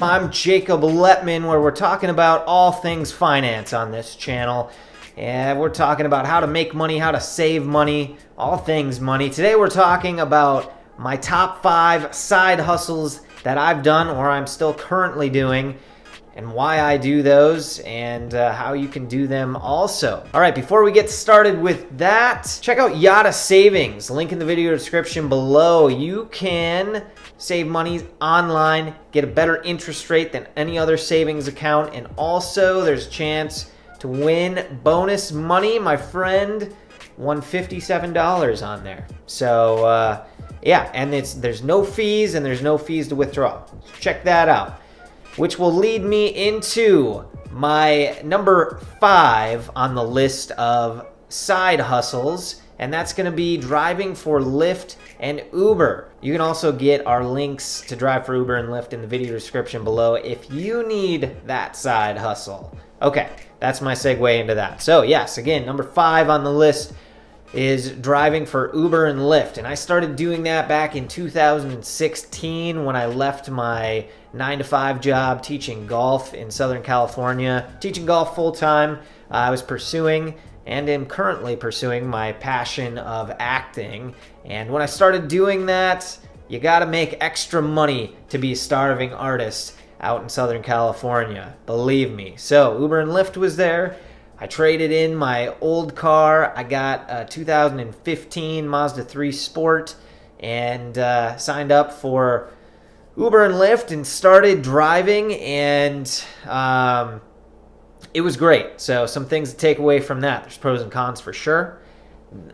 I'm Jacob Letman, where we're talking about all things finance on this channel. And we're talking about how to make money, how to save money, all things money. Today we're talking about my top 5 side hustles that I've done or I'm still currently doing, and why I do those, and how you can do them also. All right, before we get started with that, check out Yada Savings. Link in the video description below. You can save money online, get a better interest rate than any other savings account, and also there's a chance to win bonus money. My friend won $57 on there. So yeah, and there's no fees, and there's no fees to withdraw. So check that out. Which will lead me into my number 5 on the list of side hustles, and that's going to be driving for Lyft and Uber. You can also get our links to drive for Uber and Lyft in the video description below if you need that side hustle. Okay, that's my segue into that. So yes, again, number 5 on the list is driving for Uber and Lyft. And I started doing that back in 2016 when I left my 9-to-5 job teaching golf in Southern California. Teaching golf full-time. I was pursuing and am currently pursuing my passion of acting. And when I started doing that, you gotta make extra money to be a starving artist out in Southern California. Believe me. So Uber and Lyft was there. I traded in my old car. I got a 2015 Mazda 3 Sport and signed up for Uber and Lyft and started driving, and it was great. So some things to take away from that. There's pros and cons for sure,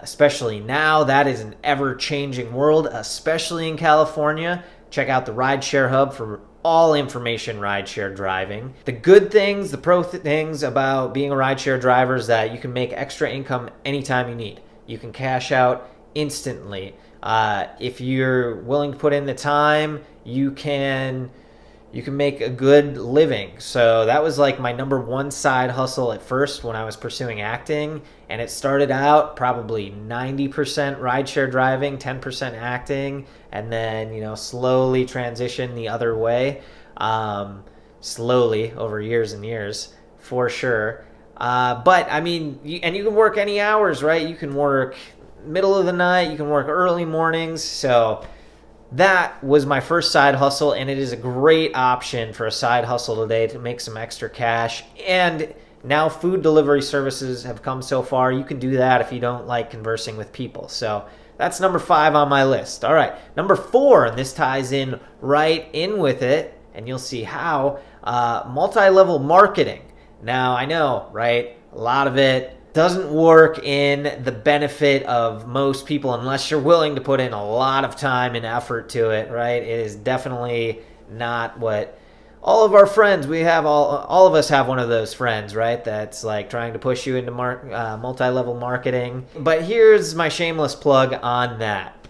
especially now. That is an ever-changing world, especially in California. Check out the Rideshare Hub for all information rideshare driving. The good things, the pro things about being a rideshare driver is that you can make extra income anytime you need. You can cash out instantly. If you're willing to put in the time, you can make a good living. So that was like my number 1 side hustle at first when I was pursuing acting, and it started out probably 90% rideshare driving, 10% acting, and then slowly transition the other way, slowly over years and years for sure. But I mean, you can work any hours, right? You can work middle of the night, you can work early mornings. So that was my first side hustle, and it is a great option for a side hustle today to make some extra cash. And now food delivery services have come so far, you can do that if you don't like conversing with people. So that's number 5 on my list. All right, number 4, and this ties in right in with it, and you'll see how, multi-level marketing. Now, I know, right, a lot of it doesn't work in the benefit of most people unless you're willing to put in a lot of time and effort to it, right? It is definitely not what all of our friends, we have all of us have one of those friends, right? That's like trying to push you into multi-level marketing. But here's my shameless plug on that.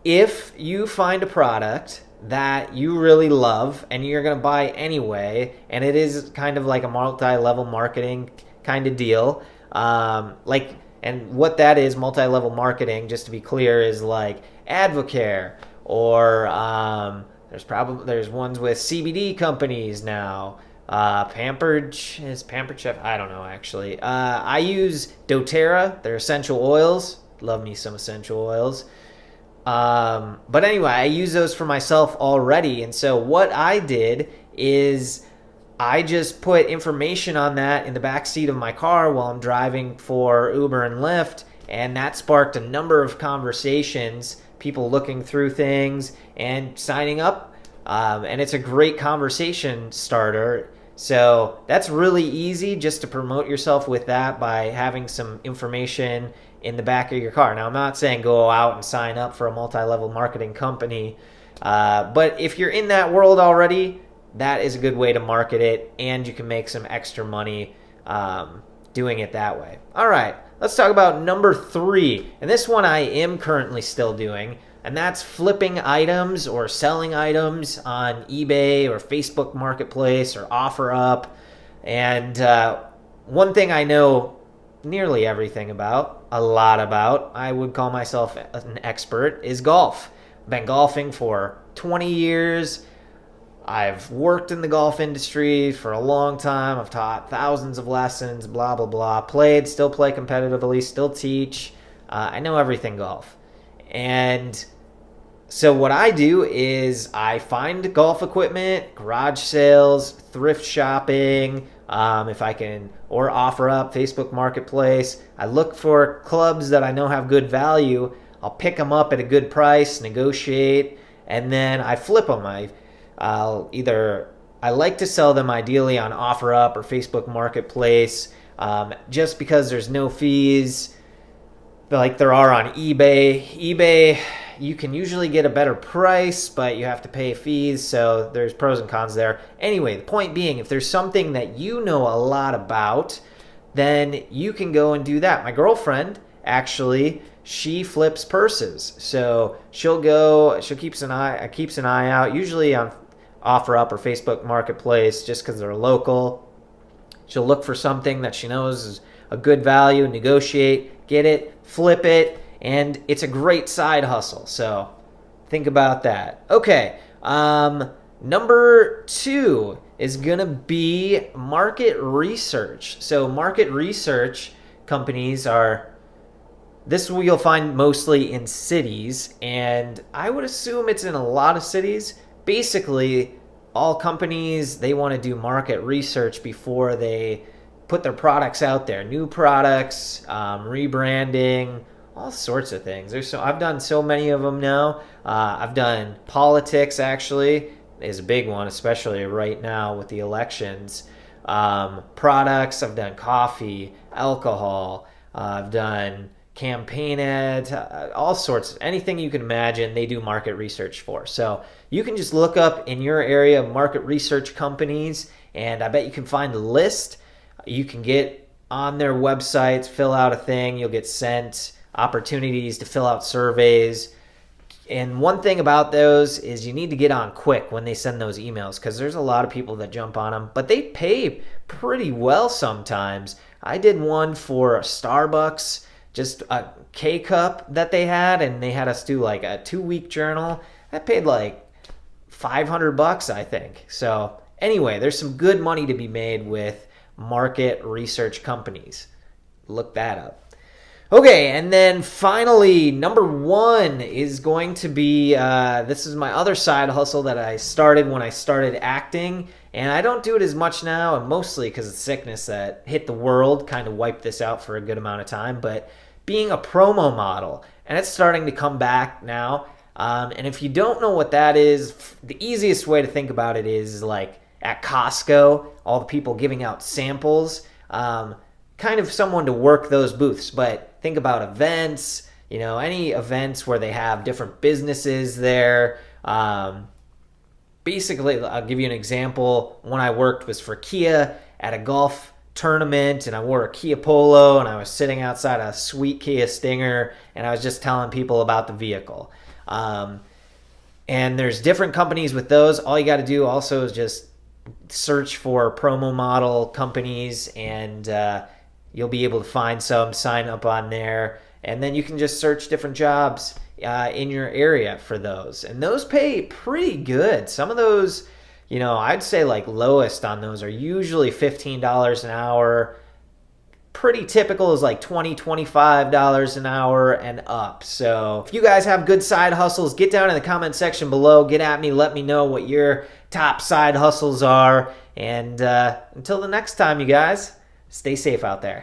If you find a product that you really love and you're going to buy anyway, and it is kind of like a multi-level marketing kind of deal, and what that is, multi-level marketing, just to be clear, is like Advocare, or there's ones with CBD companies now. Pampered Chef, I don't know actually. I use doTERRA, they're essential oils. Love me some essential oils. But anyway, I use those for myself already, and so what I did is I just put information on that in the back seat of my car while I'm driving for Uber and Lyft, and that sparked a number of conversations, people looking through things and signing up, and it's a great conversation starter. So that's really easy, just to promote yourself with that by having some information in the back of your car. Now, I'm not saying go out and sign up for a multi-level marketing company, but if you're in that world already, that is a good way to market it, and you can make some extra money doing it that way. All right, let's talk about number 3. And this one I am currently still doing, and that's flipping items or selling items on eBay or Facebook Marketplace or OfferUp. And one thing I know nearly everything about, a lot about, I would call myself an expert, is golf. I've been golfing for 20 years. I've worked in the golf industry for a long time. I've taught thousands of lessons, blah, blah, blah. Still play competitively, still teach. I know everything golf. And so what I do is I find golf equipment, garage sales, thrift shopping, if I can, or OfferUp, Facebook Marketplace. I look for clubs that I know have good value. I'll pick them up at a good price, negotiate, and then I flip them. I like to sell them ideally on OfferUp or Facebook Marketplace, just because there's no fees like there are on eBay. eBay, you can usually get a better price, but you have to pay fees, so there's pros and cons there. Anyway, the point being, if there's something that you know a lot about, then you can go and do that. My girlfriend, actually, she flips purses, so she keeps an eye out, usually on OfferUp or Facebook Marketplace, just because they're local. She'll look for something that she knows is a good value, negotiate, get it, flip it, and it's a great side hustle. So think about that. Okay, number 2 is gonna be market research. So market research companies you'll find mostly in cities, and I would assume it's in a lot of cities. Basically, all companies, they want to do market research before they put their products out there. New products, rebranding, all sorts of things. I've done so many of them now. I've done politics, actually, is a big one, especially right now with the elections. Products, I've done coffee, alcohol, I've done campaign ads, all sorts, anything you can imagine, they do market research for. So you can just look up in your area market research companies, and I bet you can find a list. You can get on their websites, fill out a thing, you'll get sent opportunities to fill out surveys. And one thing about those is you need to get on quick when they send those emails, because there's a lot of people that jump on them, but they pay pretty well sometimes. I did one for Starbucks, just a K-Cup that they had, and they had us do like a 2-week journal. That paid like $500, I think. So anyway, there's some good money to be made with market research companies. Look that up. Okay, and then finally, number 1 is going to be, this is my other side hustle that I started when I started acting, and I don't do it as much now, and mostly because of sickness that hit the world, kind of wiped this out for a good amount of time, but being a promo model, and it's starting to come back now. And if you don't know what that is, the easiest way to think about it is like at Costco, all the people giving out samples, kind of someone to work those booths. But think about events, any events where they have different businesses there. Basically, I'll give you an example. One I worked was for Kia at a golf tournament, and I wore a Kia Polo, and I was sitting outside a sweet Kia Stinger, and I was just telling people about the vehicle. And there's different companies with those. All you got to do also is just search for promo model companies, and you'll be able to find some, sign up on there, and then you can just search different jobs in your area for those. And those pay pretty good. Some of those, I'd say like lowest on those are usually $15 an hour. Pretty typical is like $20, $25 an hour and up. So if you guys have good side hustles, get down in the comment section below. Get at me. Let me know what your top side hustles are. And until the next time, you guys, stay safe out there.